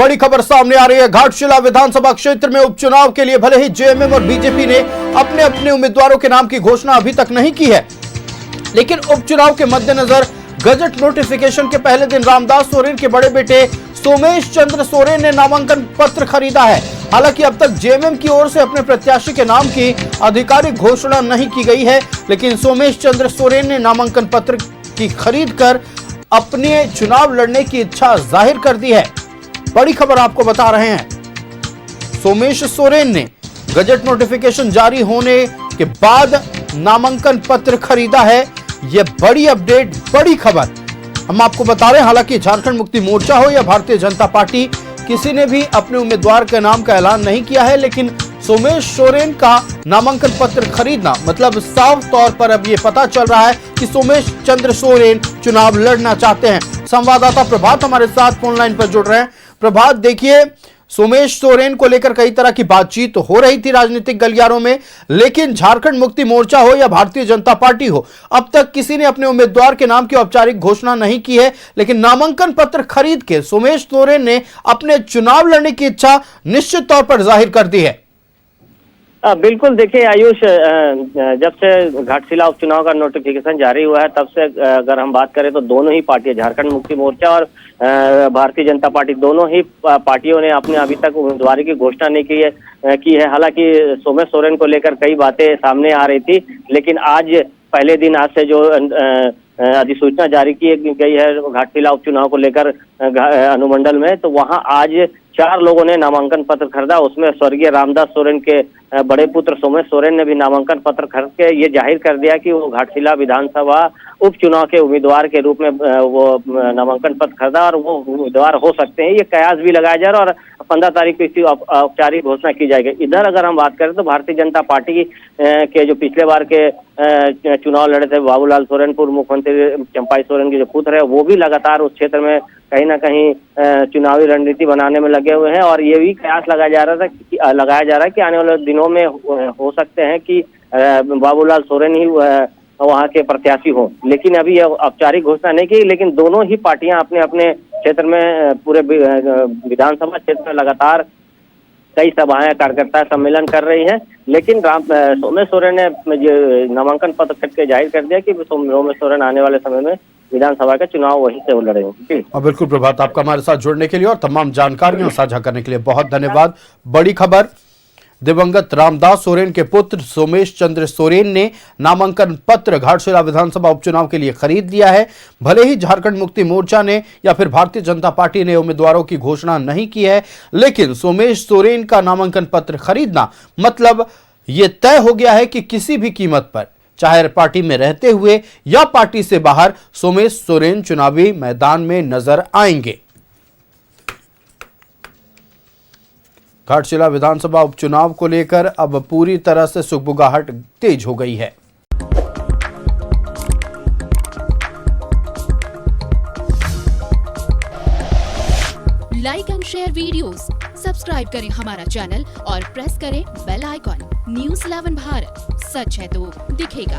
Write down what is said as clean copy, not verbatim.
बड़ी खबर सामने आ रही है। घाटशिला विधानसभा क्षेत्र में उपचुनाव के लिए भले ही जेएमएम और बीजेपी ने अपने अपने उम्मीदवारों के नाम की घोषणा अभी तक नहीं की है, लेकिन उपचुनाव के मद्देनजर गजट नोटिफिकेशन के पहले दिन रामदास सोरेन के बड़े बेटे सोमेश चंद्र सोरेन ने नामांकन पत्र खरीदा है। हालांकि अब तक जेएमएम की ओर से अपने प्रत्याशी के नाम की आधिकारिक घोषणा नहीं की गई है, लेकिन सोमेश चंद्र सोरेन ने नामांकन पत्र की खरीद कर अपने चुनाव लड़ने की इच्छा जाहिर कर दी है। बड़ी खबर आपको बता रहे हैं, सोमेश सोरेन ने गजट नोटिफिकेशन जारी होने के बाद नामांकन पत्र खरीदा है। यह बड़ी अपडेट, बड़ी खबर हम आपको बता रहे हैं। हालांकि झारखंड मुक्ति मोर्चा हो या भारतीय जनता पार्टी, किसी ने भी अपने उम्मीदवार के नाम का ऐलान नहीं किया है, लेकिन सोमेश सोरेन का नामांकन पत्र खरीदना मतलब साफ तौर पर अब यह पता चल रहा है कि सोमेश चंद्र सोरेन चुनाव लड़ना चाहते हैं। संवाददाता प्रभात हमारे साथ फोन लाइन पर जुड़ रहे हैं। प्रभात, देखिए, सोमेश सोरेन को लेकर कई तरह की बातचीत हो रही थी राजनीतिक गलियारों में, लेकिन झारखंड मुक्ति मोर्चा हो या भारतीय जनता पार्टी हो, अब तक किसी ने अपने उम्मीदवार के नाम की औपचारिक घोषणा नहीं की है। लेकिन नामांकन पत्र खरीद के सोमेश सोरेन ने अपने चुनाव लड़ने की इच्छा निश्चित तौर पर जाहिर कर दी है। बिल्कुल, देखिए आयुष, जब से घाटशिला उपचुनाव का नोटिफिकेशन जारी हुआ है तब से अगर हम बात करें तो दोनों ही पार्टियां, झारखंड मुक्ति मोर्चा और भारतीय जनता पार्टी, दोनों ही पार्टियों ने अपने अभी तक उम्मीदवारी की घोषणा नहीं की है। हालांकि सोमेश सोरेन को लेकर कई बातें सामने आ रही थी, लेकिन आज पहले दिन आज से जो अधिसूचना जारी की गई है घाटशिला उपचुनाव को लेकर अनुमंडल में, तो वहां आज 4 लोगों ने नामांकन पत्र खरीदा। उसमें स्वर्गीय रामदास सोरेन के बड़े पुत्र सोमेश सोरेन ने भी नामांकन पत्र खरीद के ये जाहिर कर दिया कि वो घाटशिला विधानसभा उपचुनाव के उम्मीदवार के रूप में वो नामांकन पत्र खरीदा और वो उम्मीदवार हो सकते हैं। ये कयास भी लगाया जा रहा है और 15 तारीख को इसकी औपचारिक घोषणा की जाएगी। इधर अगर हम बात करें तो भारतीय जनता पार्टी के जो पिछले बार के चुनाव लड़े थे बाबूलाल सोरेन, पूर्व मुख्यमंत्री चंपाई सोरेन के जो पुत्र है, वो भी लगातार उस क्षेत्र में कहीं ना कहीं चुनावी रणनीति बनाने में लगे हुए हैं और ये भी कयास लगाया जा रहा है कि आने वाले दिनों में हो सकते हैं कि बाबूलाल सोरेन ही वहाँ के प्रत्याशी हो। लेकिन अभी यह औपचारिक घोषणा नहीं की, लेकिन दोनों ही पार्टियां अपने अपने क्षेत्र में, पूरे विधानसभा क्षेत्र में लगातार कई सभाएं, कार्यकर्ता सम्मेलन कर रही हैं। लेकिन सोमेश सोरेन ने जो नामांकन पत्र खरीद के जाहिर कर दिया कि सोमेश सोरेन आने वाले समय में विधानसभा का चुनाव वहीं से वो लड़ेंगे। बिल्कुल प्रभात, आपका हमारे साथ जुड़ने के लिए और तमाम जानकारियां साझा करने के लिए बहुत धन्यवाद। बड़ी खबर, दिवंगत रामदास सोरेन के पुत्र सोमेश चंद्र सोरेन ने नामांकन पत्र घाटशिला विधानसभा उपचुनाव के लिए खरीद लिया है। भले ही झारखंड मुक्ति मोर्चा ने या फिर भारतीय जनता पार्टी ने उम्मीदवारों की घोषणा नहीं की है, लेकिन सोमेश सोरेन का नामांकन पत्र खरीदना मतलब ये तय हो गया है कि किसी भी कीमत पर, चाहे पार्टी में रहते हुए या पार्टी से बाहर, सोमेश सोरेन चुनावी मैदान में नजर आएंगे। घाटशिला विधानसभा उपचुनाव को लेकर अब पूरी तरह से सुगबुगाहट तेज हो गई है। Like and share videos, subscribe करें हमारा चैनल और प्रेस करें बेल आइकॉन। न्यूज़ 11 भारत, सच है तो दिखेगा।